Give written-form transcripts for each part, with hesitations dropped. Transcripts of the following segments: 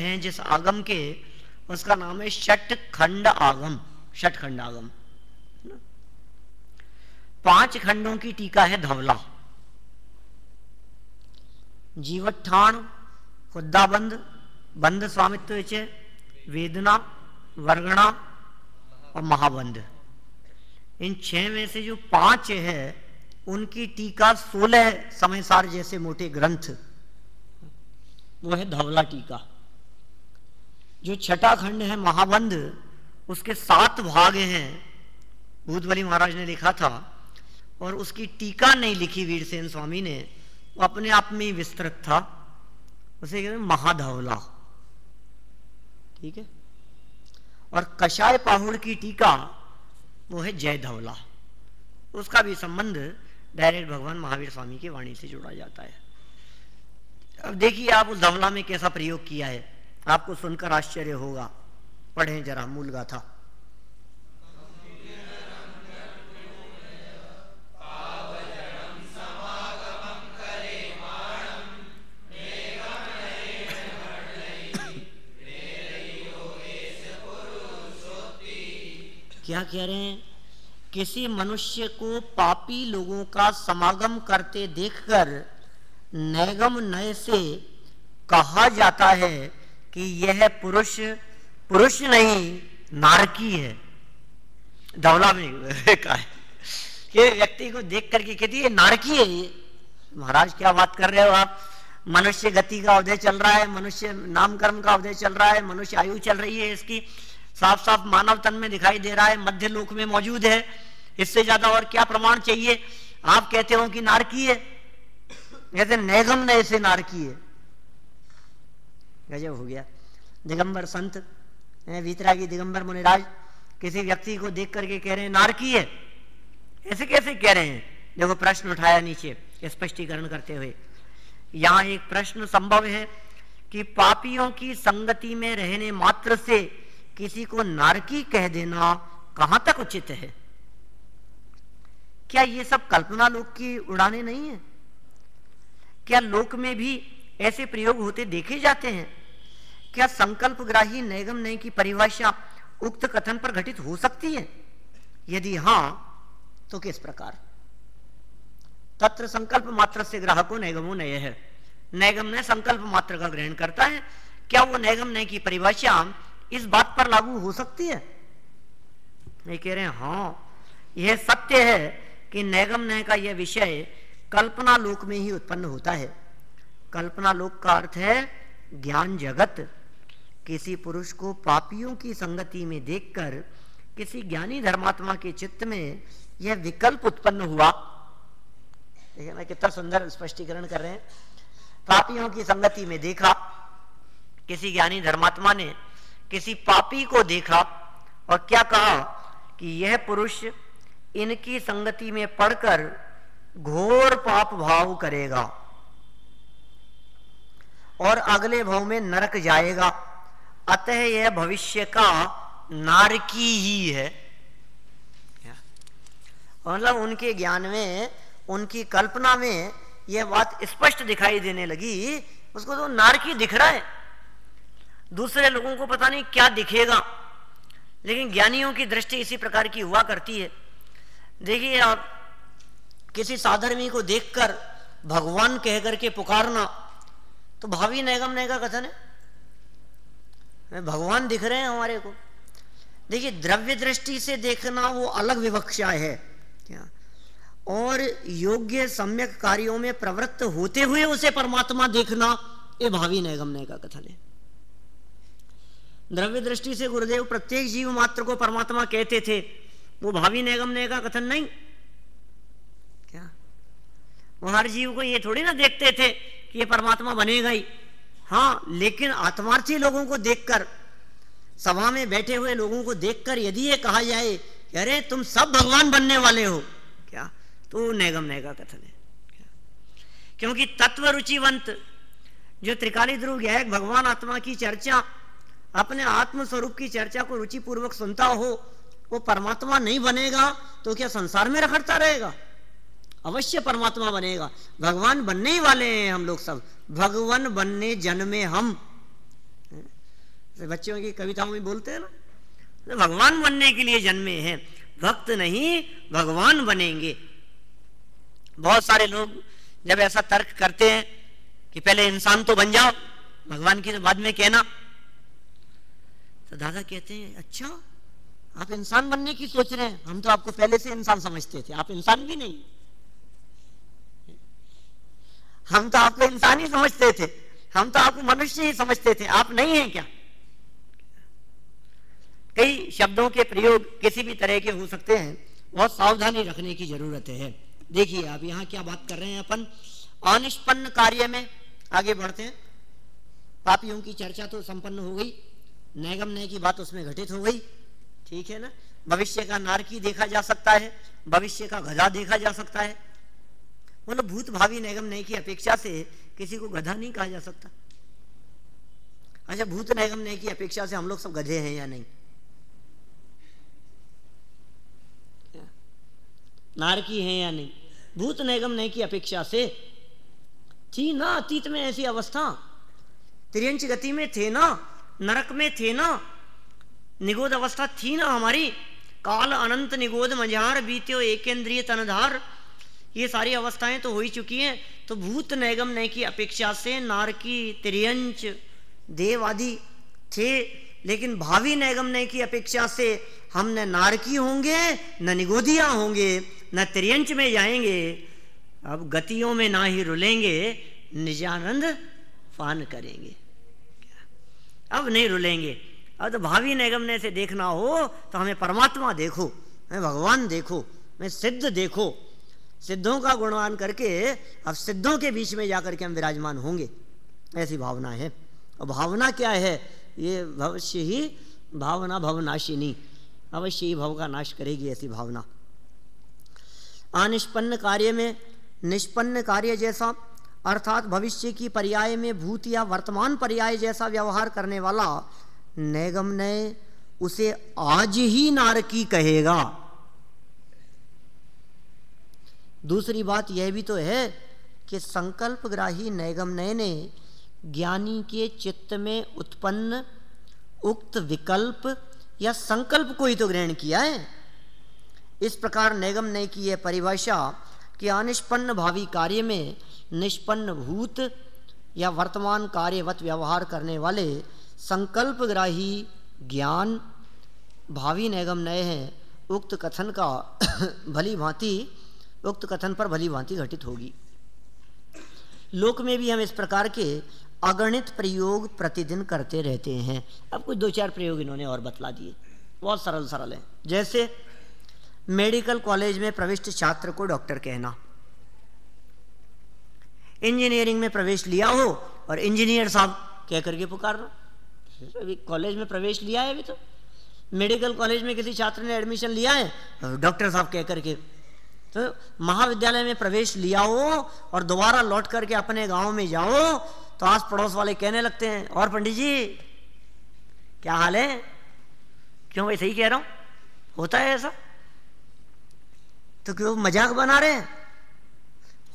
कहते हैं जिस आगम के, उसका नाम है षटखंड आगम। षटखंड आगम 5 खंडों की टीका है धवला। जीवठान, खुद्दाबंध, बंध स्वामित्व, वेदना, वर्गणा और महाबंध। इन 6 में से जो 5 है उनकी टीका 16 समयसार जैसे मोटे ग्रंथ, वो है धवला टीका। जो छठा खंड है महाबंध, उसके 7 भाग हैं, भूतबली महाराज ने लिखा था, और उसकी टीका नहीं लिखी वीरसेन स्वामी ने, वो अपने आप में ही विस्तृत था, उसे कहते हैं महाधवला। ठीक है। और कषाय पाहुड़ की टीका वो है जय धवला। उसका भी संबंध डायरेक्ट भगवान महावीर स्वामी की वाणी से जोड़ा जाता है। अब देखिए आप उस धवला में कैसा प्रयोग किया है, आपको सुनकर आश्चर्य होगा। पढ़ें जरा मूल गाथा। क्या कह रहे हैं? किसी मनुष्य को पापी लोगों का समागम करते देखकर नैगम नय से कहा जाता है कि यह पुरुष पुरुष नहीं नारकी है। धवला में कहा है कि व्यक्ति को देख करके कहती है नारकी है ये। महाराज क्या बात कर रहे हो आप? मनुष्य गति का अवधेय चल रहा है, मनुष्य नाम कर्म का अवधेय चल रहा है, मनुष्य आयु चल रही है, इसकी साफ साफ मानव तन में दिखाई दे रहा है, मध्य लोक में मौजूद है, इससे ज्यादा और क्या प्रमाण चाहिए? आप कहते हो कि नारकी है, कहते नैगम नय से नारकी है। गजब हो गया। दिगंबर संत वीतरागी दिगंबर मुनिराज किसी व्यक्ति को देख करके कह रहे हैं नारकी है, ऐसे कैसे कह रहे हैं? देखो प्रश्न उठाया नीचे स्पष्टीकरण करते हुए। यहां एक प्रश्न संभव है कि पापियों की संगति में रहने मात्र से किसी को नारकी कह देना कहां तक उचित है? क्या ये सब कल्पना लोक की उड़ाने नहीं है? क्या लोक में भी ऐसे प्रयोग होते देखे जाते हैं? क्या संकल्पग्राही नैगम नय की परिभाषा उक्त कथन पर घटित हो सकती है? यदि हां तो किस प्रकार? तत्र संकल्प मात्र से ग्राहको नैगमो नय है। नैगम नय संकल्प मात्र का ग्रहण करता है। क्या वो नैगम नय की परिभाषा इस बात पर लागू हो सकती है? ये कह रहे हैं हां, यह सत्य है कि नैगम नय का यह विषय कल्पना लोक में ही उत्पन्न होता है। कल्पना लोक का अर्थ है ज्ञान जगत। किसी पुरुष को पापियों की संगति में देखकर किसी ज्ञानी धर्मात्मा के चित्त में यह विकल्प उत्पन्न हुआ। देखिए ना कितना सुंदर स्पष्टीकरण कर रहे हैं। पापियों की संगति में देखा, किसी ज्ञानी धर्मात्मा ने किसी पापी को देखा और क्या कहा कि यह पुरुष इनकी संगति में पड़कर घोर पाप भाव करेगा और अगले भाव में नरक जाएगा, अतः यह भविष्य का नारकी ही है। मतलब उनके ज्ञान में, उनकी कल्पना में यह बात स्पष्ट दिखाई देने लगी। उसको तो नारकी दिख रहा है, दूसरे लोगों को पता नहीं क्या दिखेगा, लेकिन ज्ञानियों की दृष्टि इसी प्रकार की हुआ करती है। देखिए आप किसी साधर्मी को देखकर भगवान कह करके पुकारना तो भावी नैगम नय का कथन है। भगवान दिख रहे हैं हमारे को। देखिए द्रव्य दृष्टि से देखना वो अलग विवक्षा है क्या, और योग्य सम्यक कार्यों में प्रवृत्त होते हुए उसे परमात्मा देखना ये भावी नैगम नय का कथन है। द्रव्य दृष्टि से गुरुदेव प्रत्येक जीव मात्र को परमात्मा कहते थे, वो भावी नैगम नय का कथन नहीं क्या? वो हर जीव को ये थोड़ी ना देखते थे कि ये परमात्मा बनेगा ही। हाँ, लेकिन आत्मार्थी लोगों को देखकर, सभा में बैठे हुए लोगों को देखकर यदि ये कहा जाए अरे तुम सब भगवान बनने वाले हो क्या, तो नैगम नय का कथन है क्या? क्योंकि तत्व रुचिवंत जो त्रिकाली ध्रुव गायक भगवान आत्मा की चर्चा, अपने आत्म स्वरूप की चर्चा को रुचि पूर्वक सुनता हो, वो परमात्मा नहीं बनेगा तो क्या संसार में रखड़ता रहेगा? अवश्य परमात्मा बनेगा। भगवान बनने ही वाले हैं हम लोग सब, भगवान बनने जन्मे हम। तो बच्चों की कविताओं में बोलते हैं ना, तो भगवान बनने के लिए जन्मे हैं, भक्त नहीं भगवान बनेंगे। बहुत सारे लोग जब ऐसा तर्क करते हैं कि पहले इंसान तो बन जाओ, भगवान की बाद में कहना, तो दादा कहते हैं अच्छा आप इंसान बनने की सोच रहे हैं, हम तो आपको पहले से इंसान समझते थे, आप इंसान भी नहीं, हम तो आपको इंसान ही समझते थे, हम तो आपको मनुष्य ही समझते थे, आप नहीं हैं क्या। कई शब्दों के प्रयोग किसी भी तरह के हो सकते हैं, बहुत सावधानी रखने की जरूरत है। देखिए आप यहाँ क्या बात कर रहे हैं, अपन अनिष्पन्न कार्य में आगे बढ़ते हैं। पापियों की चर्चा तो संपन्न हो गई, नैगम नय की बात उसमें घटित हो गई, ठीक है ना। भविष्य का नारकी देखा जा सकता है, भविष्य का गधा देखा जा सकता है। मतलब भूत भावी नैगम नय की अपेक्षा से किसी को गधा नहीं कहा जा सकता। अच्छा भूत नैगम नय की अपेक्षा से हम लोग सब गधे हैं या नहीं? नारकी हैं या नहीं? भूत नैगम नय की अपेक्षा से थी ना अतीत में ऐसी अवस्था, त्रियंच गति में थे ना, नरक में थे ना, निगोद अवस्था थी ना हमारी। काल अनंत निगोद मझार बीत्यो एकेंद्रिय तनधार, ये सारी अवस्थाएं तो हो ही चुकी हैं। तो भूत नैगम नय की अपेक्षा से नारकी त्रियंच देव आदि थे, लेकिन भावी नैगम नय की अपेक्षा से हम न नारकी होंगे, न निगोदिया होंगे, न त्रियंच में जाएंगे, अब गतियों में ना ही रुलेंगे, निजानंद पान करेंगे। अब नहीं रुलेंगे। अब तो भावी नैगम नय से देखना हो तो हमें परमात्मा देखो, हमें भगवान देखो, हमें सिद्ध देखो, सिद्धों का गुणगान करके अब सिद्धों के बीच में जाकर के हम विराजमान होंगे, ऐसी भावना है। और भावना क्या है? ये भविष्य ही भावना भवनाशिनी, अवश्य ही भव का नाश करेगी ऐसी भावना। अनिष्पन्न कार्य में निष्पन्न कार्य जैसा, अर्थात भविष्य की पर्याय में भूत या वर्तमान पर्याय जैसा व्यवहार करने वाला नैगम नय उसे आज ही नारकी कहेगा। दूसरी बात यह भी तो है कि संकल्पग्राही नैगम नय ने ज्ञानी के चित्त में उत्पन्न उक्त विकल्प या संकल्प को ही तो ग्रहण किया है। इस प्रकार नैगम नय की यह परिभाषा कि अनिष्पन्न भावी कार्य में निष्पन्न भूत या वर्तमान कार्यवत व्यवहार करने वाले संकल्पग्राही ज्ञान भावी नैगम नय है, उक्त कथन का भली भांति उक्त कथन पर भली भांति घटित होगी। लोक में भी हम इस प्रकार के अगणित प्रयोग प्रतिदिन करते रहते हैं। अब कुछ दो चार प्रयोग इन्होंने और बतला दिए, बहुत सरल सरल है। जैसे मेडिकल कॉलेज में प्रविष्ट छात्र को डॉक्टर कहना, इंजीनियरिंग में प्रवेश लिया हो और इंजीनियर साहब कह करके पुकारना। अभी कॉलेज में प्रवेश लिया है, अभी तो मेडिकल कॉलेज में किसी छात्र ने एडमिशन लिया है, डॉक्टर साहब कह करके। तो महाविद्यालय में प्रवेश लिया हो और दोबारा लौट करके अपने गांव में जाओ तो आस पड़ोस वाले कहने लगते हैं, और पंडित जी क्या हाल है? क्यों भाई, सही कह रहा हूं, होता है ऐसा? तो क्यों मजाक बना रहे हैं?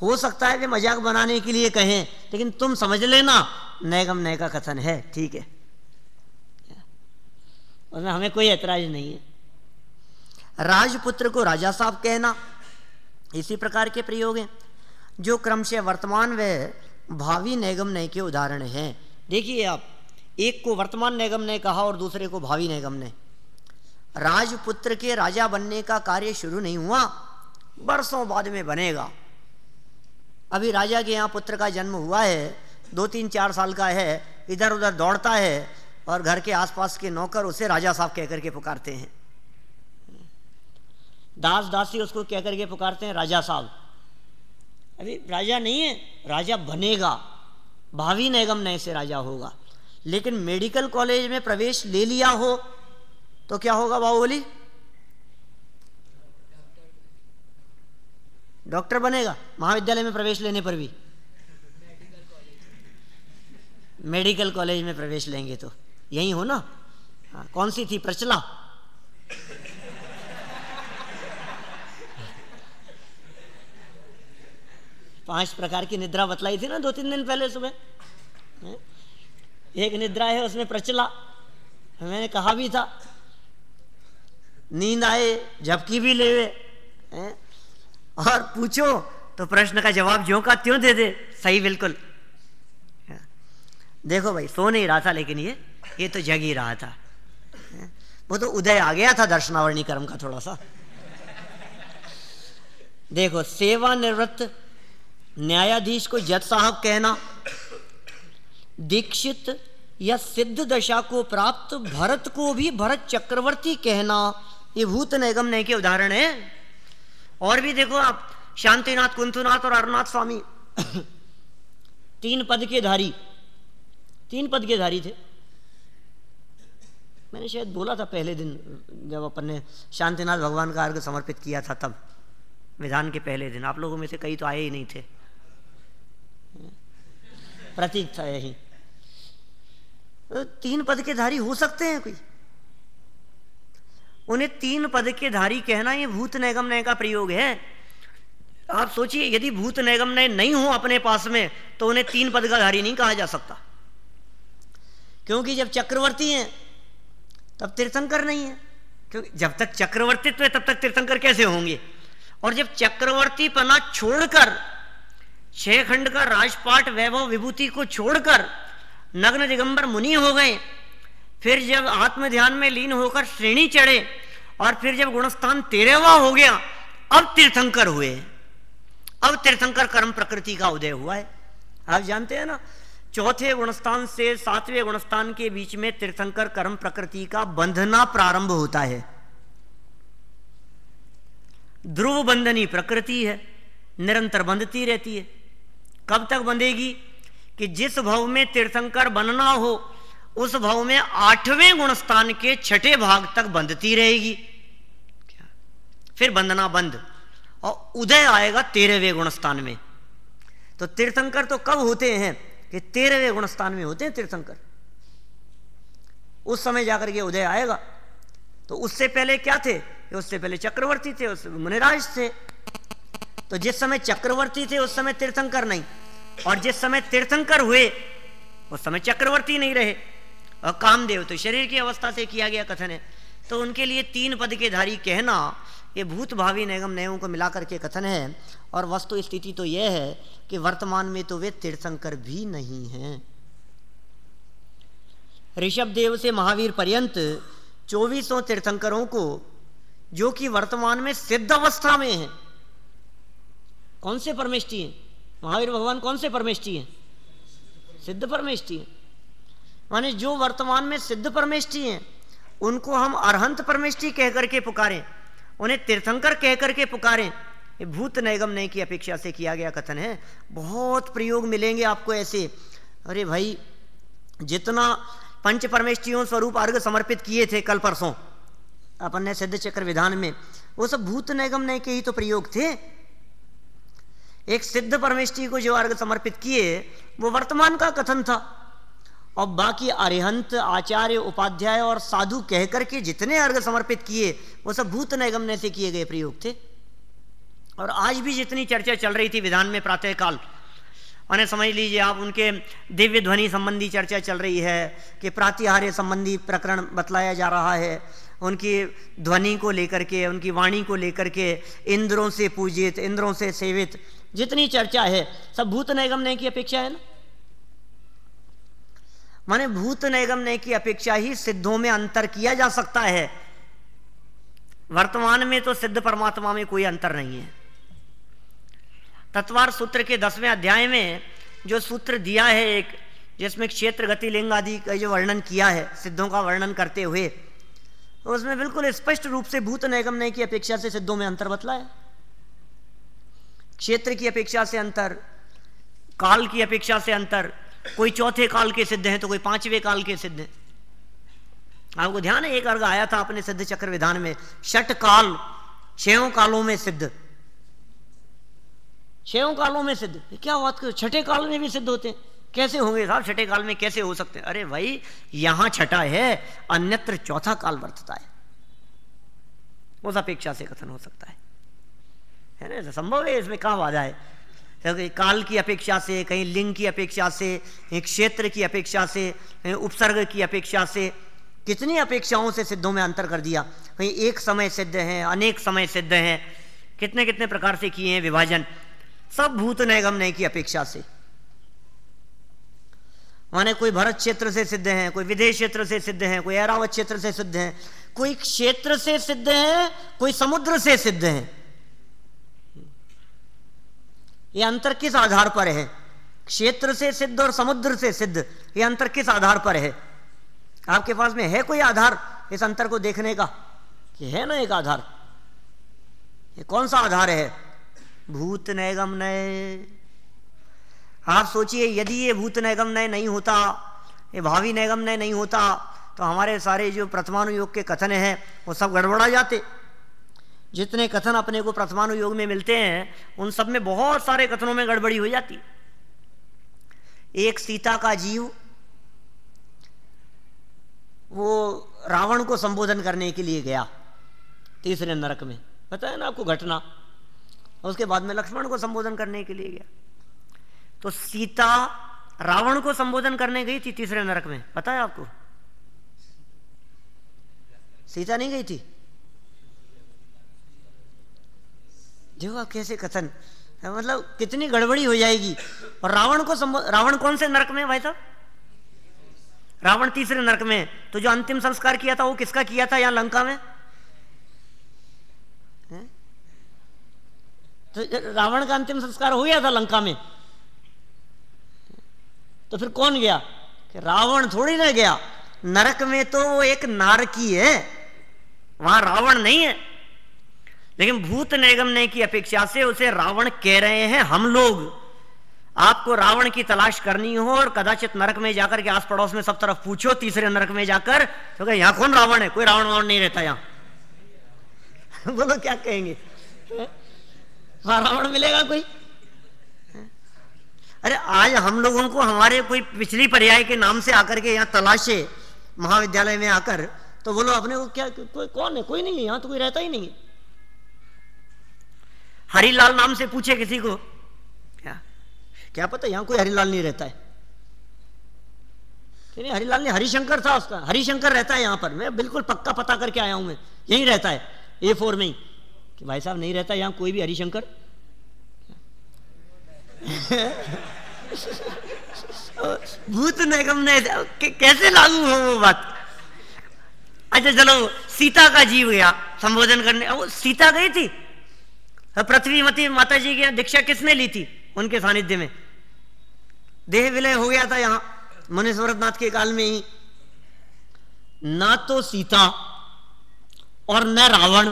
हो सकता है कि मजाक बनाने के लिए कहें, लेकिन तुम समझ लेना नैगम नय का कथन है, ठीक है, उसमें हमें कोई ऐतराज नहीं है। राजपुत्र को राजा साहब कहना, इसी प्रकार के प्रयोग हैं जो क्रमशः वर्तमान व भावी नैगम नय के उदाहरण हैं। देखिए आप, एक को वर्तमान नैगम नय कहा और दूसरे को भावी नैगम नय। राजपुत्र के राजा बनने का कार्य शुरू नहीं हुआ, बरसों बाद में बनेगा। अभी राजा के यहाँ पुत्र का जन्म हुआ है, 2-3-4 साल का है, इधर उधर दौड़ता है और घर के आसपास के नौकर उसे राजा साहब कह करके पुकारते हैं, दास दासी उसको कह करके पुकारते हैं राजा साहब। अभी राजा नहीं है, राजा बनेगा, भावी नैगम नय से राजा होगा। लेकिन मेडिकल कॉलेज में प्रवेश ले लिया हो तो क्या होगा बाहुबली? डॉक्टर बनेगा महाविद्यालय में प्रवेश लेने पर भी। मेडिकल कॉलेज में प्रवेश लेंगे तो यही हो ना। हाँ, कौन सी थी? प्रचला। पांच प्रकार की निद्रा बतलाई थी ना 2-3 दिन पहले सुबह। एक निद्रा है उसमें प्रचला, मैंने कहा भी था, नींद आए झपकी भी लेवे और पूछो तो प्रश्न का जवाब ज्यों का त्यों दे दे। सही, बिल्कुल। देखो भाई, सो नहीं रहा था, लेकिन ये तो जग ही रहा था। वो तो उदय आ गया था दर्शनावरणी कर्म का थोड़ा सा। देखो, सेवानिवृत्त न्यायाधीश को जज साहब कहना, दीक्षित या सिद्ध दशा को प्राप्त भरत को भी भरत चक्रवर्ती कहना, ये भूत नैगम नय के उदाहरण है। और भी देखो आप, शांतिनाथ, कुंथुनाथ और अरुणाथ स्वामी तीन पद के धारी थे। मैंने शायद बोला था पहले दिन जब अपन ने शांतिनाथ भगवान का अर्घ समर्पित किया था, तब विधान के पहले दिन। आप लोगों में से कई तो आए ही नहीं थे, प्रतीक था यही। तीन पद के धारी हो सकते हैं कोई? उन्हें तीन पद के धारी कहना ये भूत नैगम नय का प्रयोग है। आप सोचिए, यदि भूत नैगम नय नहीं हो अपने पास में तो उन्हें तीन पद का धारी नहीं कहा जा सकता, क्योंकि जब चक्रवर्ती हैं तब तीर्थंकर नहीं है। क्योंकि जब तक चक्रवर्तित्व है तब तक तीर्थंकर कैसे होंगे? और जब चक्रवर्ती पना छोड़कर, 6 खंड का राजपाट वैभव विभूति को छोड़कर नग्न दिगंबर मुनि हो गए, फिर जब आत्म ध्यान में लीन होकर श्रेणी चढ़े, और फिर जब गुणस्थान 13वां हो गया, अब तीर्थंकर हुए। अब तीर्थंकर कर्म प्रकृति का उदय हुआ है। आप जानते हैं ना, चौथे गुणस्थान से 7वें गुणस्थान के बीच में तीर्थंकर कर्म प्रकृति का बंधना प्रारंभ होता है। ध्रुव बंधनी प्रकृति है, निरंतर बंधती रहती है। कब तक बंधेगी? कि जिस भव में तीर्थंकर बनना हो उस भव में 8वें गुणस्थान के 6ठे भाग तक बंधती रहेगी। फिर बंधना बंद, और उदय आएगा 13वें गुणस्थान में। तो तीर्थंकर तो कब होते हैं? कि 13वें गुणस्थान में होते हैं तीर्थंकर। उस समय जाकर के उदय आएगा। तो उससे पहले क्या थे? उससे पहले चक्रवर्ती थे, उससे मुनिराज थे। तो जिस समय चक्रवर्ती थे उस समय तीर्थंकर नहीं, और जिस समय तीर्थंकर हुए उस समय चक्रवर्ती नहीं रहे। और कामदेव तो शरीर की अवस्था से किया गया कथन है, तो उनके लिए तीन पद के धारी कहना ये भूत भावी नैगम नयों को मिलाकर के कथन है। और वस्तु स्थिति तो यह है कि वर्तमान में तो वे तीर्थंकर भी नहीं हैं। ऋषभ देव से महावीर पर्यंत 24 तीर्थंकरों को, जो कि वर्तमान में सिद्ध अवस्था में हैं, कौन से परमेष्ठी हैं? महावीर भगवान कौन से परमेष्ठी हैं? सिद्ध परमेष्ठी हैं। माने जो वर्तमान में सिद्ध परमेष्ठी हैं उनको हम अरहंत परमेष्ठी कह करके पुकारें, उन्हें तीर्थंकर कह करके पुकारें, ये भूत नैगम नय की अपेक्षा से किया गया कथन है। बहुत प्रयोग मिलेंगे आपको ऐसे। अरे भाई, जितना पंच परमेष्ठियों स्वरूप अर्घ समर्पित किए थे कल परसों अपन ने सिद्ध चक्र विधान में, वो सब भूत नैगम नय के ही तो प्रयोग थे। एक सिद्ध परमेष्ठी को जो अर्घ समर्पित किए वो वर्तमान का कथन था, और बाकी अरिहंत, आचार्य, उपाध्याय और साधु कहकर के जितने अर्घ समर्पित किए वो सब भूत नैगम नय से किए गए प्रयोग थे। और आज भी जितनी चर्चा चल रही थी विधान में प्रातः काल, और समझ लीजिए आप, उनके दिव्य ध्वनि संबंधी चर्चा चल रही है कि प्रातिहार्य संबंधी प्रकरण बतलाया जा रहा है, उनकी ध्वनि को लेकर के, उनकी वाणी को लेकर के, इंद्रों से पूजित, इंद्रों से सेवित, जितनी चर्चा है सब भूत नैगम नय की अपेक्षा है ना। माने भूत नैगम नय की अपेक्षा ही सिद्धों में अंतर किया जा सकता है। वर्तमान में तो सिद्ध परमात्मा में कोई अंतर नहीं है। तत्वार सूत्र के 10वें अध्याय में जो सूत्र दिया है एक, जिसमें क्षेत्र, गति, लिंग आदि का जो वर्णन किया है सिद्धों का वर्णन करते हुए, तो उसमें बिल्कुल स्पष्ट रूप से भूत नैगम नय की अपेक्षा से सिद्धों में अंतर बतलाया। क्षेत्र की अपेक्षा से अंतर, काल की अपेक्षा से अंतर, कोई चौथे काल के सिद्ध हैं तो कोई 5वें काल के सिद्ध हैं। आपको ध्यान है, एक अर्घ आया था अपने सिद्ध चक्र विधान में, 6 काल, 6 कालों में सिद्ध, 6 कालों में सिद्ध। क्या बात करो, 6ठे काल में भी सिद्ध होते हैं? कैसे होंगे साहब, 6ठे काल में कैसे हो सकते हैं? अरे भाई, यहां 6ठा है, अन्यत्र 4था काल वर्तता है, उस अपेक्षा से कथन हो सकता है ना। संभव है, इसमें कहां बाधा है? कहीं काल की अपेक्षा से, कहीं लिंग की अपेक्षा से, क्षेत्र की अपेक्षा से, उपसर्ग की अपेक्षा से, कितनी अपेक्षाओं से सिद्धों में अंतर कर दिया। कहीं एक समय सिद्ध हैं, अनेक समय सिद्ध हैं, कितने कितने प्रकार से किए हैं विभाजन, सब भूत नैगम नय की अपेक्षा से। माने कोई भरत क्षेत्र से सिद्ध हैं, कोई विदेश क्षेत्र से सिद्ध हैं, कोई ऐरावत क्षेत्र से सिद्ध हैं, कोई क्षेत्र से सिद्ध हैं, कोई समुद्र से सिद्ध हैं। ये अंतर किस आधार पर है? क्षेत्र से सिद्ध और समुद्र से सिद्ध, ये अंतर किस आधार पर है? आपके पास में है कोई आधार इस अंतर को देखने का? कि है ना एक आधार। ये कौन सा आधार है? भूत नैगम नय। आप सोचिए, यदि ये भूत नैगम नय नहीं होता, ये भावी नैगम नय नहीं होता, तो हमारे सारे जो प्रथमानुयोग के कथन हैं वो सब गड़बड़ा जाते। जितने कथन अपने को प्रथमानुयोग में मिलते हैं उन सब में बहुत सारे कथनों में गड़बड़ी हो जाती। एक सीता का जीव वो रावण को संबोधन करने के लिए गया तीसरे नरक में, पता है ना आपको घटना। उसके बाद में लक्ष्मण को संबोधन करने के लिए गया। तो सीता रावण को संबोधन करने गई थी तीसरे नरक में, पता है आपको? सीता नहीं गई थी। देखो आप कैसे कथन, मतलब कितनी गड़बड़ी हो जाएगी। और रावण को रावण कौन से नरक में भाई साहब? रावण तीसरे नरक में। तो जो अंतिम संस्कार किया था वो किसका किया था? यहां लंका में। तो रावण का अंतिम संस्कार हो गया था लंका में। तो फिर कौन गया? कि रावण थोड़ी ना गया। नरक में तो वो एक नारकी है, वहां रावण नहीं है। लेकिन भूत नैगम नय की अपेक्षा से उसे रावण कह रहे हैं हम लोग। आपको रावण की तलाश करनी हो और कदाचित नरक में जाकर के आस पड़ोस में सब तरफ पूछो, तीसरे नरक में जाकर, तो यहां कौन रावण है? कोई रावण वावण नहीं रहता यहां। बोलो क्या कहेंगे? वहां रावण मिलेगा कोई? अरे आज हम लोगों को हमारे कोई पिछली पर्याय के नाम से आकर के यहाँ तलाशे महाविद्यालय में आकर, तो बोलो अपने को क्या कोई कौन है? कोई नहीं है यहां, तो कोई रहता ही नहीं है। हरिलाल नाम से पूछे किसी को, क्या पता यहां कोई हरिलाल नहीं रहता है। नहीं, हरिलाल नहीं, हरिशंकर था उसका, हरिशंकर रहता है यहां पर। मैं बिल्कुल पक्का पता करके आया हूं, मैं यहीं रहता है A4 में ही। कि भाई साहब नहीं रहता यहां कोई भी हरिशंकर। भूत नैगम नय कैसे लागू हो वो बात? अच्छा चलो, सीता का जीव गया संबोधन करने। वो सीता गई थी, पृथ्वीमती माता जी की दीक्षा किसने ली थी? उनके सानिध्य में। देह विलय हो गया था यहां मुनीश्वरनाथ नाथ के काल में ही। ना तो सीता और न रावण,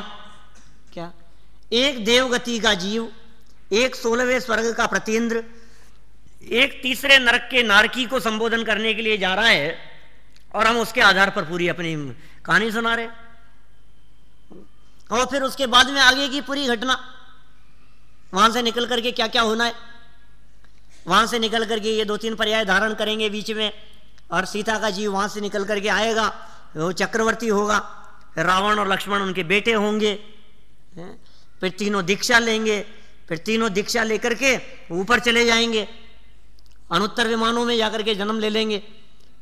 क्या एक देवगति का जीव, एक 16वें स्वर्ग का प्रतीन्द्र, एक तीसरे नरक के नारकी को संबोधन करने के लिए जा रहा है, और हम उसके आधार पर पूरी अपनी कहानी सुना रहे। और फिर उसके बाद में आगे की पूरी घटना, वहां से निकल करके क्या क्या होना है, वहां से निकल करके ये 2-3 पर्याय धारण करेंगे बीच में, और सीता का जीव वहां से निकल करके आएगा, वो चक्रवर्ती होगा, रावण और लक्ष्मण उनके बेटे होंगे, फिर तीनों दीक्षा लेंगे, फिर तीनों दीक्षा लेकर के ऊपर चले जाएंगे, अनुत्तर विमानों में जाकर के जन्म ले लेंगे,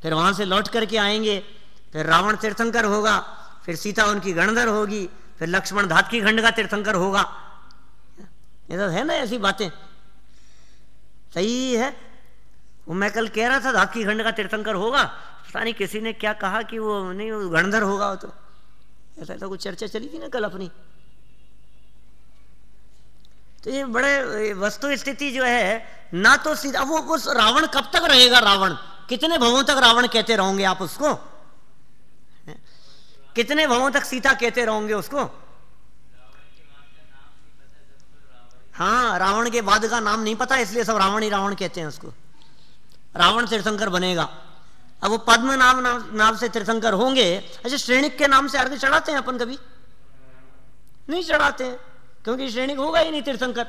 फिर वहां से लौट करके आएंगे, फिर रावण तीर्थंकर होगा, फिर सीता उनकी गणधर होगी, फिर लक्ष्मण धातकी खंड का तीर्थंकर होगा। ये तो है ना ऐसी बातें, सही है। वो मैं कल कह रहा था धातकी खंड का तीर्थंकर होगा, पता नहीं किसी ने क्या कहा कि वो नहीं, वो गणधर होगा। वो तो ऐसा तो कुछ चर्चा चली थी ना कल अपनी। तो ये बड़े वस्तु स्थिति जो है, ना तो सीधा वो उस रावण कब तक रहेगा? रावण कितने भवों तक रावण कहते रहोगे आप उसको? कितने भवों तक सीता कहते रहोगे उसको? हाँ, रावण के बाद का नाम नहीं पता, इसलिए सब रावण ही रावण कहते हैं उसको। रावण तीर्थंकर बनेगा। अब वो पद्म नाम से तीर्थंकर होंगे। अच्छा, श्रेणिक के नाम से अर्घ चढ़ाते हैं अपन? कभी नहीं चढ़ाते हैं, क्योंकि श्रेणिक होगा ही नहीं तीर्थंकर।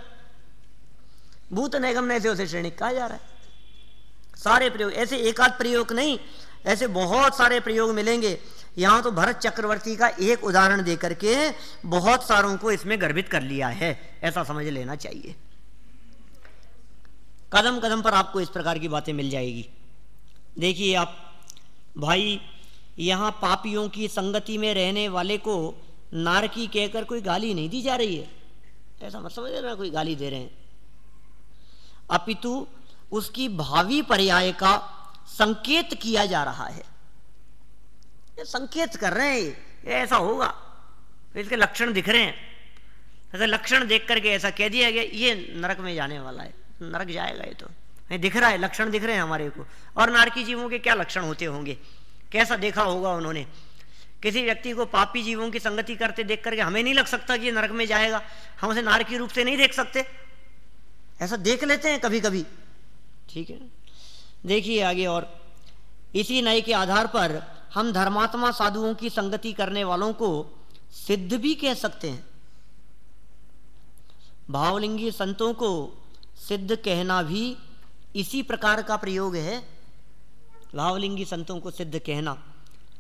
भूत नैगम नय से उसे श्रेणिक कहा जा रहा है। सारे प्रयोग ऐसे, एक आध प्रयोग नहीं, ऐसे बहुत सारे प्रयोग मिलेंगे। यहां तो भरत चक्रवर्ती का एक उदाहरण देकर के बहुत सारों को इसमें गर्भित कर लिया है, ऐसा समझ लेना चाहिए। कदम कदम पर आपको इस प्रकार की बातें मिल जाएगी। देखिए आप, भाई यहाँ पापियों की संगति में रहने वाले को नारकी कहकर कोई गाली नहीं दी जा रही है, ऐसा मत समझ रहा कोई गाली दे रहे हैं, अपितु उसकी भावी पर्याय का संकेत किया जा रहा है। ये संकेत कर रहे हैं ये ऐसा होगा, इसके लक्षण दिख रहे हैं, ऐसा लक्षण देख करके ऐसा कह दिया गया ये नरक में जाने वाला है, नरक जाएगा, ये तो दिख रहा है, लक्षण दिख रहे हैं हमारे को। और नारकी जीवों के क्या लक्षण होते होंगे, कैसा देखा होगा उन्होंने। किसी व्यक्ति को पापी जीवों की संगति करते देख करके हमें नहीं लग सकता कि ये नरक में जाएगा, हम उसे नारकी रूप से नहीं देख सकते, ऐसा देख लेते हैं कभी कभी। ठीक है, देखिए आगे। और इसी न्याय के आधार पर हम धर्मात्मा साधुओं की संगति करने वालों को सिद्ध भी कह सकते हैं। भावलिंगी संतों को सिद्ध कहना भी इसी प्रकार का प्रयोग है। भावलिंगी संतों को सिद्ध कहना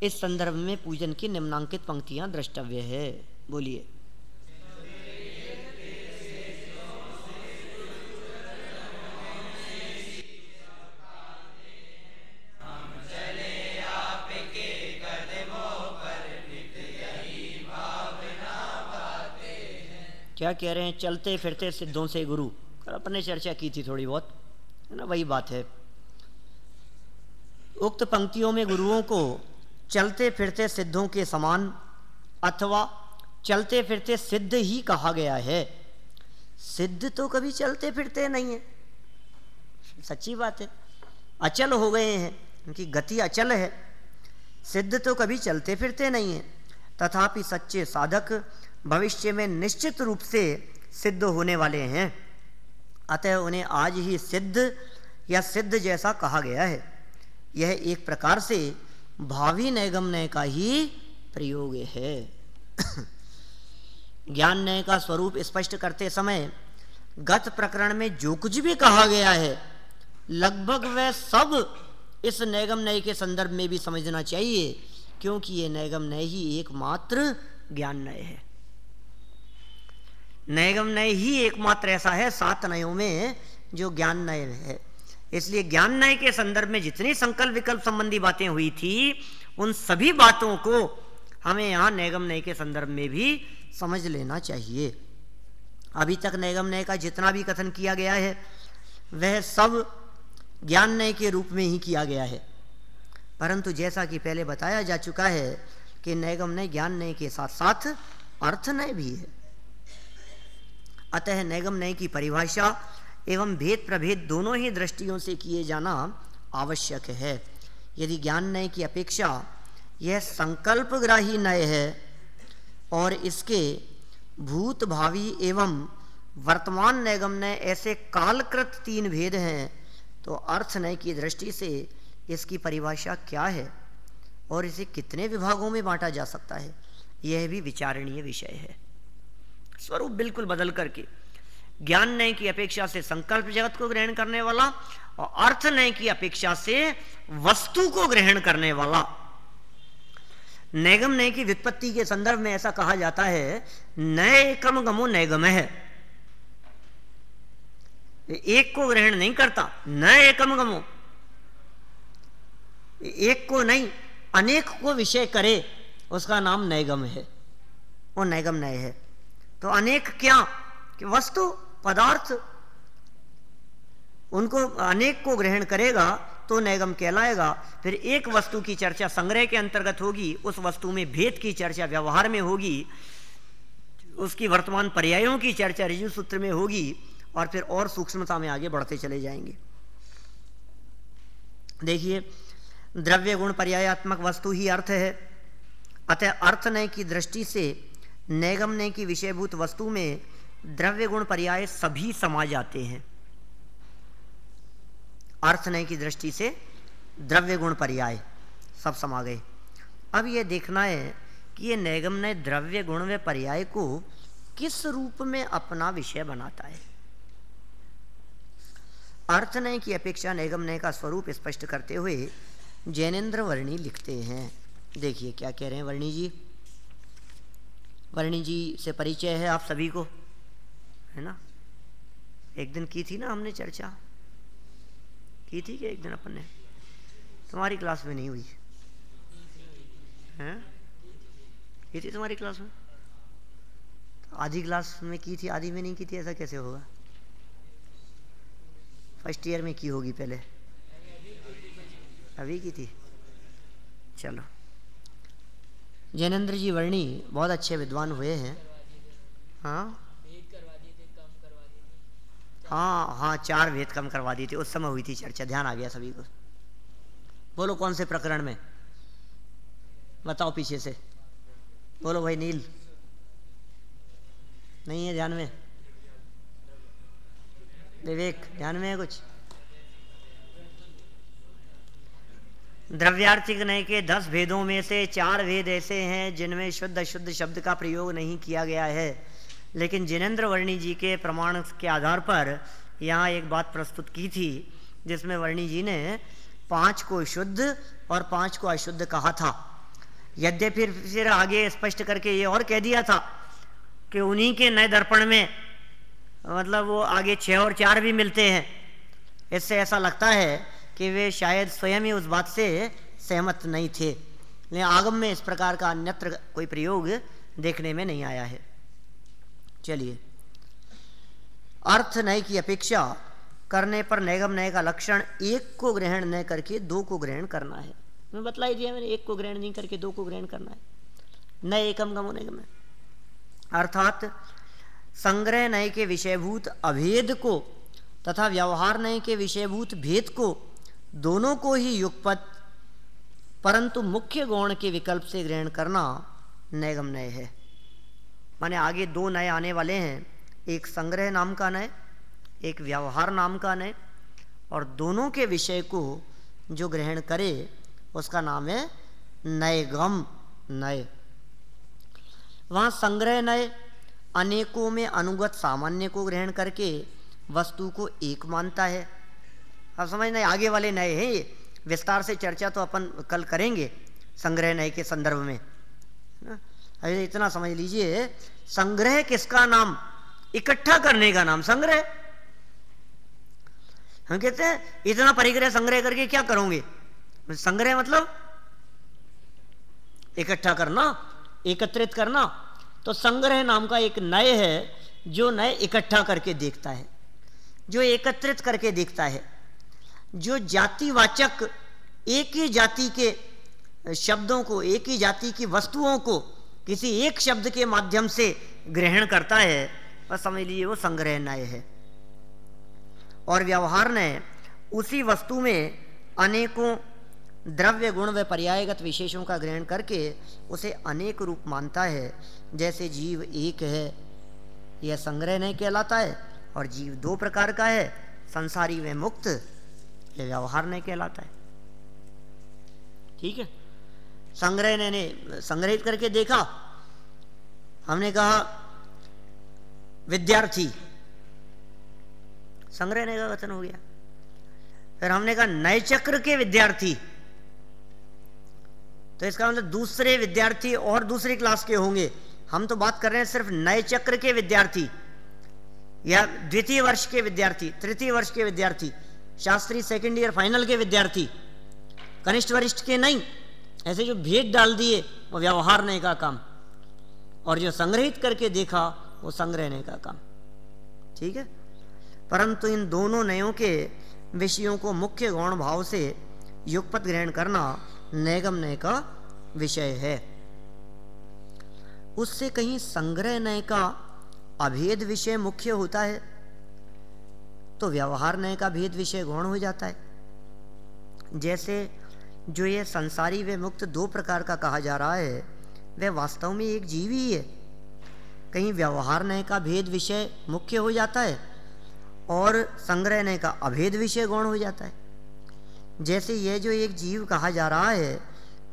इस संदर्भ में पूजन की निम्नांकित पंक्तियां द्रष्टव्य है। बोलिए। क्या कह रहे हैं, चलते फिरते सिद्धों से गुरु, और अपने चर्चा की थी थोड़ी बहुत, है ना, वही बात है। उक्त पंक्तियों में गुरुओं को चलते फिरते सिद्धों के समान अथवा चलते फिरते सिद्ध ही कहा गया है। सिद्ध तो कभी चलते फिरते नहीं है, सच्ची बात है, अचल हो गए हैं, उनकी गति अचल है। सिद्ध तो कभी चलते फिरते नहीं है, तथापि सच्चे साधक भविष्य में निश्चित रूप से सिद्ध होने वाले हैं, अतः उन्हें आज ही सिद्ध या सिद्ध जैसा कहा गया है। यह एक प्रकार से भावी नैगम्य का ही प्रयोग है। ज्ञान नय का स्वरूप स्पष्ट करते समय गत प्रकरण में जो कुछ भी कहा गया है लगभग वह सब इस नैगम्य के संदर्भ में भी समझना चाहिए, क्योंकि ये नैगम्य ही एकमात्र ज्ञान नय है। नैगम नय ही एकमात्र ऐसा है 7 नयों में जो ज्ञान नय है। इसलिए ज्ञान नय के संदर्भ में जितनी संकल्प विकल्प संबंधी बातें हुई थी उन सभी बातों को हमें यहाँ नैगम नय के संदर्भ में भी समझ लेना चाहिए। अभी तक नैगम नय का जितना भी कथन किया गया है वह सब ज्ञान नय के रूप में ही किया गया है, परंतु जैसा कि पहले बताया जा चुका है कि नैगम नय ज्ञान नय के साथ साथ अर्थ नय भी है। अतः नैगम नय की परिभाषा एवं भेद प्रभेद दोनों ही दृष्टियों से किए जाना आवश्यक है। यदि ज्ञान नय की अपेक्षा यह संकल्पग्राही नय है और इसके भूत भावी एवं वर्तमान नैगम नय ऐसे कालकृत 3 भेद हैं, तो अर्थ नय की दृष्टि से इसकी परिभाषा क्या है और इसे कितने विभागों में बांटा जा सकता है, यह भी विचारणीय विषय है। स्वरूप बिल्कुल बदल करके ज्ञान नय की अपेक्षा से संकल्प जगत को ग्रहण करने वाला और अर्थ नय की अपेक्षा से वस्तु को ग्रहण करने वाला। नैगम नय की व्युत्पत्ति के संदर्भ में ऐसा कहा जाता है, नय एकम गमो नैगम है, एक को ग्रहण नहीं करता, न एकम गमो, एक को नहीं अनेक को विषय करे उसका नाम नैगम है, वो नैगम नय है। तो अनेक क्या कि वस्तु पदार्थ, उनको अनेक को ग्रहण करेगा तो नैगम कहलाएगा। फिर एक वस्तु की चर्चा संग्रह के अंतर्गत होगी, उस वस्तु में भेद की चर्चा व्यवहार में होगी, उसकी वर्तमान पर्यायों की चर्चा ऋजु सूत्र में होगी, और फिर और सूक्ष्मता में आगे बढ़ते चले जाएंगे। देखिए, द्रव्य गुण पर्यायात्मक वस्तु ही अर्थ है, अतः अर्थ नय की दृष्टि से नैगम नय की विषयभूत वस्तु में द्रव्य गुण पर्याय सभी समा जाते हैं। अर्थ नय की दृष्टि से द्रव्य गुण पर्याय सब समा गए। अब यह देखना है कि ये नैगम नय द्रव्य गुण व पर्याय को किस रूप में अपना विषय बनाता है। अर्थ नय की अपेक्षा नैगम नय का स्वरूप स्पष्ट करते हुए जैनेन्द्र वर्णी लिखते हैं। देखिए क्या कह रहे हैं वर्णी जी। वर्णी जी से परिचय है आप सभी को, है ना, एक दिन की थी ना हमने चर्चा, की थी कि एक दिन अपन ने, तुम्हारी क्लास में नहीं हुई, ये थी तुम्हारी क्लास में? आधी क्लास में की थी, आधी में नहीं की थी, ऐसा कैसे होगा? फर्स्ट ईयर में की होगी पहले, अभी की थी। चलो, जैनेन्द्र जी वर्णी बहुत अच्छे विद्वान हुए हैं। हाँ हाँ हाँ, 4 वेद कम करवा दी थी, उस समय हुई थी चर्चा, ध्यान आ गया सभी को। बोलो कौन से प्रकरण में? बताओ पीछे से, बोलो भाई। नील नहीं है ध्यान में? विवेक ध्यान में है कुछ? द्रव्यार्थिक नय के 10 भेदों में से 4 भेद ऐसे हैं जिनमें शुद्ध अशुद्ध शब्द का प्रयोग नहीं किया गया है, लेकिन जिनेन्द्र वर्णी जी के प्रमाण के आधार पर यहाँ एक बात प्रस्तुत की थी, जिसमें वर्णी जी ने 5 को शुद्ध और 5 को अशुद्ध कहा था। यद्यपि फिर आगे स्पष्ट करके ये और कह दिया था कि उन्हीं के नए दर्पण में मतलब वो आगे 6 और 4 भी मिलते हैं। इससे ऐसा लगता है कि वे शायद स्वयं ही उस बात से सहमत नहीं थे, लेकिन आगम में इस प्रकार का अन्यत्र कोई प्रयोग देखने में नहीं आया है। चलिए, अर्थ नय की अपेक्षा करने पर नैगम नय का लक्षण 1 को ग्रहण न करके 2 को ग्रहण करना है। मैं बतलाई दिया मैंने, 1 को ग्रहण नहीं करके 2 को ग्रहण करना है। न एकम गमो नैगम है, अर्थात संग्रह नय के विषयभूत अभेद को तथा व्यवहार नय के विषयभूत भेद को, दोनों को ही युगपत परंतु मुख्य गौण के विकल्प से ग्रहण करना नैगम नय है। माने आगे 2 नय आने वाले हैं, एक संग्रह नाम का नय, एक व्यवहार नाम का नय, और दोनों के विषय को जो ग्रहण करे उसका नाम है नैगम नय। वहाँ संग्रह नय अनेकों में अनुगत सामान्य को ग्रहण करके वस्तु को एक मानता है। अब समझना, आगे वाले नए हैं ये, विस्तार से चर्चा तो अपन कल करेंगे संग्रह नय के संदर्भ में। अरे इतना समझ लीजिए, संग्रह किसका नाम? इकट्ठा करने का नाम संग्रह। हम कहते हैं इतना परिग्रह संग्रह करके क्या करोगे? संग्रह मतलब इकट्ठा करना, एकत्रित करना। तो संग्रह नाम का एक नय है जो नय इकट्ठा करके देखता है, जो एकत्रित करके देखता है, जो जातिवाचक एक ही जाति के शब्दों को, एक ही जाति की वस्तुओं को किसी एक शब्द के माध्यम से ग्रहण करता है, और समझ लीजिए वो संग्रह नय है। और व्यवहार नय उसी वस्तु में अनेकों द्रव्य गुण व पर्यायगत विशेषों का ग्रहण करके उसे अनेक रूप मानता है। जैसे जीव एक है, यह संग्रह नय कहलाता है, और जीव 2 प्रकार का है, संसारी व मुक्त, यह व्यवहार नय कहलाता है। ठीक है, संग्रह नय ने संग्रहित करके देखा, हमने कहा विद्यार्थी, संग्रह नय का कथन हो गया। फिर हमने कहा नए चक्र के विद्यार्थी, तो इसका मतलब दूसरे विद्यार्थी और दूसरी क्लास के होंगे। हम तो बात कर रहे हैं सिर्फ नए चक्र के विद्यार्थी, या द्वितीय वर्ष के विद्यार्थी, तृतीय वर्ष के विद्यार्थी, शास्त्री सेकंड ईयर फाइनल के विद्यार्थी, कनिष्ठ वरिष्ठ के नहीं। ऐसे जो भेद डाल दिए वो व्यवहार नय का काम, और जो संग्रहित करके देखा वो संग्रह नय का काम। ठीक है, परंतु इन दोनों नयों के विषयों को मुख्य गौण भाव से युगपत ग्रहण करना नैगम नय का विषय है। उससे कहीं संग्रह नय का अभेद विषय मुख्य होता है तो व्यवहार नय का भेद विषय गौण हो जाता है। जैसे जो ये संसारी व मुक्त 2 प्रकार का कहा जा रहा है, वह वास्तव में एक जीव ही है। कहीं व्यवहार नय का भेद विषय मुख्य हो जाता है और संग्रह नय का अभेद विषय गौण हो जाता है। जैसे यह जो एक जीव कहा जा रहा है,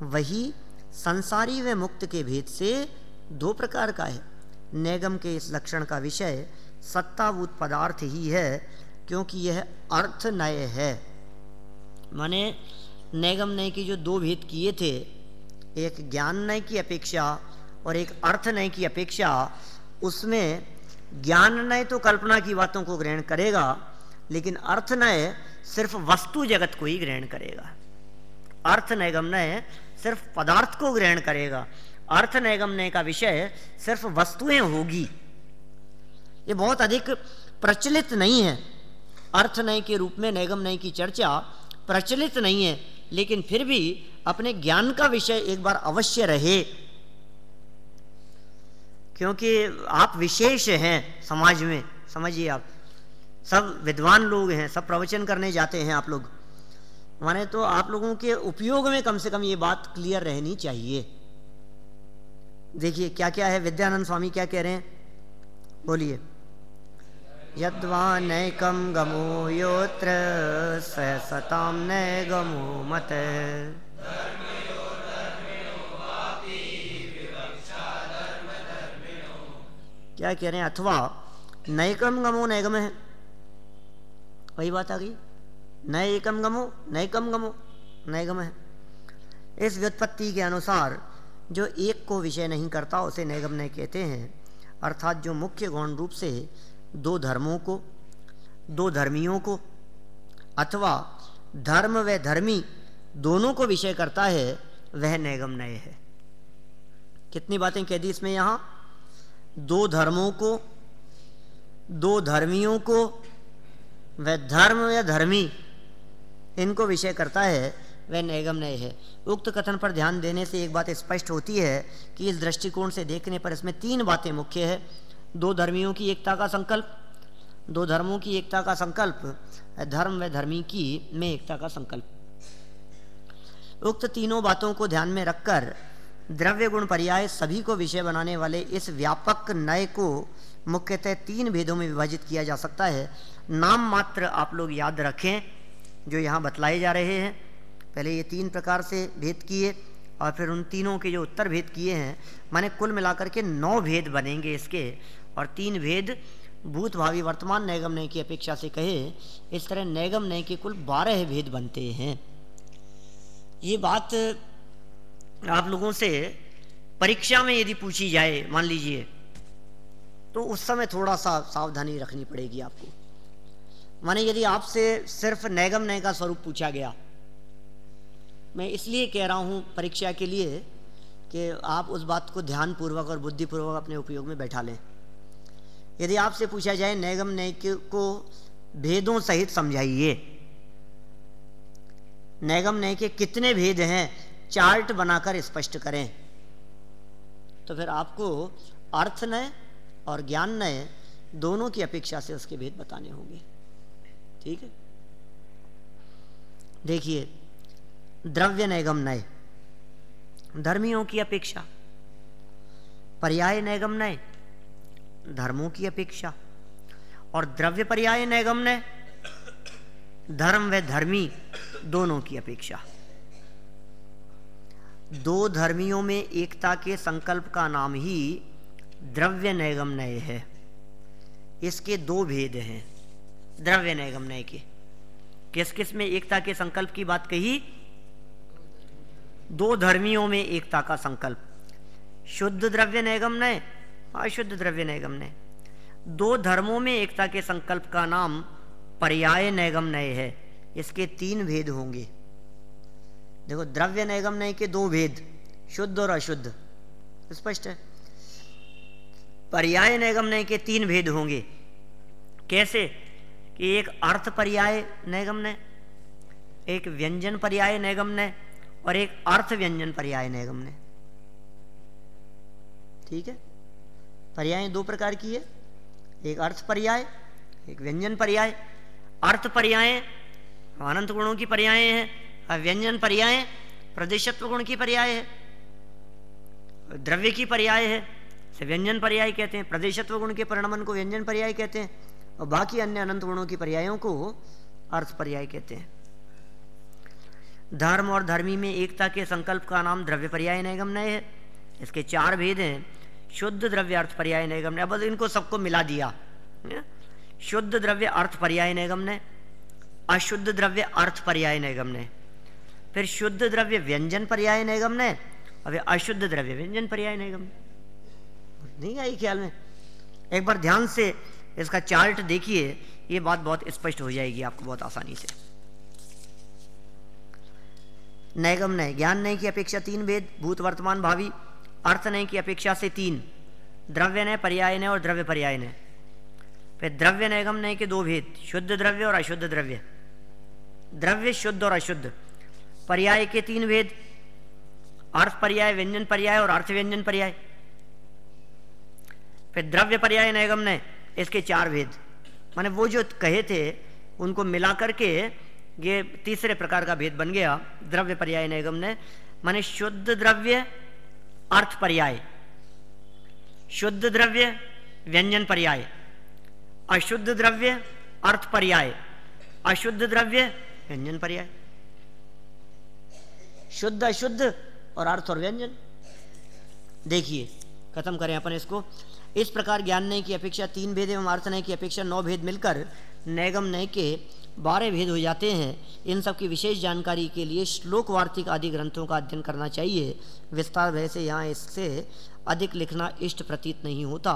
वही संसारी व मुक्त के भेद से 2 प्रकार का है। नैगम के इस लक्षण का विषय सत्ताभूत पदार्थ ही है, क्योंकि यह अर्थ नय है। माने नैगम नय की जो 2 भेद किए थे, एक ज्ञान नय की अपेक्षा और एक अर्थ नय की अपेक्षा, उसमें ज्ञान नय तो कल्पना की बातों को ग्रहण करेगा, लेकिन अर्थ नय सिर्फ वस्तु जगत को ही ग्रहण करेगा। अर्थ नैगम नय सिर्फ पदार्थ को ग्रहण करेगा, अर्थ नैगम नय का विषय सिर्फ वस्तुएं होगी, ये बहुत अधिक प्रचलित नहीं है। अर्थ नय के रूप में नैगम नय की चर्चा प्रचलित नहीं है, लेकिन फिर भी अपने ज्ञान का विषय एक बार अवश्य रहे, क्योंकि आप विशेष हैं समाज में। समझिए, आप सब विद्वान लोग हैं, सब प्रवचन करने जाते हैं आप लोग, माने तो आप लोगों के उपयोग में कम से कम ये बात क्लियर रहनी चाहिए। देखिए क्या क्या है, विद्यानंद स्वामी क्या कह रहे हैं, बोलिए। यद्वा नैकम गमो योत्र सताम नैगमो मत। क्या कह रहे हैं, अथवा नैकम गमो नैगम है, वही बात आ गई, नैकम गमो नैकम गमो नैगम है। इस व्युत्पत्ति के अनुसार जो एक को विषय नहीं करता उसे नैगम नय कहते हैं, अर्थात जो मुख्य गौण रूप से दो धर्मों को, दो धर्मियों को अथवा धर्म व धर्मी दोनों को विषय करता है, वह नैगम नय है। कितनी बातें कह दी इसमें, यहां दो धर्मों को, दो धर्मियों को, वह धर्म या धर्मी इनको विषय करता है, वह नैगम नय है। उक्त कथन पर ध्यान देने से एक बात स्पष्ट होती है कि इस दृष्टिकोण से देखने पर इसमें तीन बातें मुख्य है। दो धर्मियों की एकता का संकल्प, दो धर्मों की एकता का संकल्प, धर्म व धर्मी की में एकता का संकल्प। उक्त तीनों बातों को ध्यान में रखकर द्रव्य गुण पर्याय सभी को विषय बनाने वाले इस व्यापक नय को मुख्यतः तीन भेदों में विभाजित किया जा सकता है। नाम मात्र आप लोग याद रखें जो यहाँ बतलाए जा रहे हैं। पहले ये तीन प्रकार से भेद किए और फिर उन तीनों के जो उत्तर भेद किए हैं, माने कुल मिलाकर के 9 भेद बनेंगे इसके, और 3 भेद भूत भावी वर्तमान नैगम नय की अपेक्षा से कहे, इस तरह नैगम नय के कुल 12 भेद बनते हैं। ये बात आप लोगों से परीक्षा में यदि पूछी जाए मान लीजिए, तो उस समय थोड़ा सा सावधानी रखनी पड़ेगी आपको। माने यदि आपसे सिर्फ नैगम नय का स्वरूप पूछा गया, मैं इसलिए कह रहा हूं परीक्षा के लिए कि आप उस बात को ध्यानपूर्वक और बुद्धिपूर्वक अपने उपयोग में बैठा लें। यदि आपसे पूछा जाए नैगम नय को भेदों सहित समझाइए, नैगम नय के कितने भेद हैं चार्ट बनाकर स्पष्ट करें, तो फिर आपको अर्थ नय और ज्ञान नय दोनों की अपेक्षा से उसके भेद बताने होंगे। ठीक है, देखिए द्रव्य नैगम नय धर्मियों की अपेक्षा, पर्याय नैगम नय धर्मों की अपेक्षा, और द्रव्य पर्याय नैगम नय धर्म व धर्मी दोनों की अपेक्षा। दो धर्मियों में एकता के संकल्प का नाम ही द्रव्य नैगम नय है। इसके 2 भेद हैं द्रव्य नैगम नय के। किस किस में एकता के संकल्प की बात कही? दो धर्मियों में एकता का संकल्प, शुद्ध द्रव्य नैगम नय, अशुद्ध द्रव्य नैगम नय। दो धर्मों में एकता के संकल्प का नाम पर्याय नैगम नय है। इसके 3 भेद होंगे। देखो द्रव्य नैगम नय के 2 भेद, शुद्ध और अशुद्ध, स्पष्ट है। पर्याय नैगम नय के 3 भेद होंगे। कैसे कि एक अर्थ पर्याय नैगम नय, एक व्यंजन पर्याय नैगम नय और एक अर्थ व्यंजन पर्याय नैगम नय। ठीक है, पर्याय 2 प्रकार की है, एक अर्थ पर्याय, एक व्यंजन पर्याय। अर्थ पर्याय अनंत गुणों की पर्याय है, और व्यंजन पर्याय प्रदेशत्व गुण की पर्याय है, द्रव्य की पर्याय है, से व्यंजन पर्याय कहते हैं। प्रदेशत्व गुण के परिणमन को व्यंजन पर्याय कहते हैं, और बाकी अन्य अनंत गुणों की पर्यायों को अर्थ पर्याय कहते हैं। धर्म और धर्मी में एकता के संकल्प का नाम द्रव्य पर्याय नैगम नय है। इसके 4 भेद हैं, शुद्ध द्रव्य अर्थ पर्याय नैगम नय। अब इनको सबको मिला दिया, शुद्ध द्रव्य अर्थ पर्याय नैगम नय, अशुद्ध द्रव्य अर्थ पर्याय नैगम नय, फिर शुद्ध द्रव्य व्यंजन पर्याय नैगम नय, और अशुद्ध द्रव्य व्यंजन पर्याय नैगम नय। नहीं आई ख्याल में? एक बार ध्यान से इसका चार्ट देखिए, ये बात बहुत स्पष्ट हो जाएगी आपको बहुत आसानी से। नैगम नय ज्ञान नय की अपेक्षा 3 भेद, भूत वर्तमान भावी, अर्थ नय की अपेक्षा से 3, द्रव्य नय, पर्याय नय और द्रव्य पर्याय नय। फिर द्रव्य नैगम नय के 2 भेद, शुद्ध द्रव्य और अशुद्ध द्रव्य, द्रव्य शुद्ध और अशुद्ध। पर्याय के 3 भेद, अर्थ पर्याय, व्यंजन पर्याय और अर्थ व्यंजन पर्याय। फिर द्रव्य पर्याय नैगम नय, इसके 4 भेद, माने वो जो कहे थे उनको मिला करके ये तीसरे प्रकार का भेद बन गया, द्रव्य पर्याय नैगम नय। माने शुद्ध द्रव्य अर्थ पर्याय, शुद्ध द्रव्य व्यंजन पर्याय, अशुद्ध द्रव्य अर्थ पर्याय, अशुद्ध द्रव्य व्यंजन पर्याय। शुद्ध अशुद्ध और अर्थ और व्यंजन। देखिए खत्म करें अपन इसको। इस प्रकार ज्ञान नय की अपेक्षा 3 भेद एवं अर्थ नय की अपेक्षा 9 भेद मिलकर नैगम नय के 12 भेद हो जाते हैं। इन सब की विशेष जानकारी के लिए श्लोक वार्तिक आदि ग्रंथों का अध्ययन करना चाहिए। विस्तार भय से यहाँ इससे अधिक लिखना इष्ट प्रतीत नहीं होता।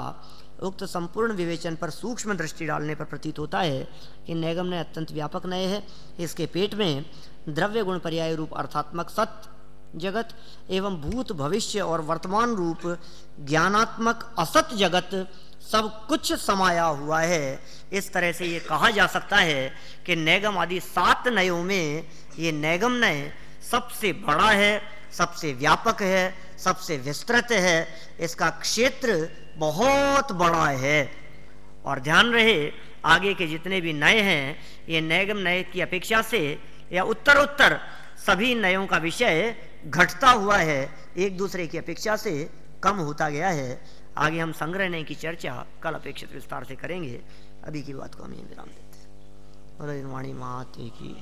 उक्त संपूर्ण विवेचन पर सूक्ष्म दृष्टि डालने पर प्रतीत होता है कि नैगम नय अत्यंत व्यापक नय है। इसके पेट में द्रव्य गुण पर्याय रूप अर्थात्मक सत्य जगत एवं भूत भविष्य और वर्तमान रूप ज्ञानात्मक असत जगत सब कुछ समाया हुआ है। इस तरह से ये कहा जा सकता है कि नैगम आदि 7 नयों में ये नैगम नय सबसे बड़ा है, सबसे व्यापक है, सबसे विस्तृत है। इसका क्षेत्र बहुत बड़ा है। और ध्यान रहे आगे के जितने भी नय हैं ये नैगम नय की अपेक्षा से या उत्तर सभी नयों का विषय घटता हुआ है, एक दूसरे की अपेक्षा से कम होता गया है। आगे हम संग्रह नय की चर्चा कल अपेक्षित विस्तार से करेंगे। अभी की बात को हम यहीं विराम देते हैं। वाणी मात की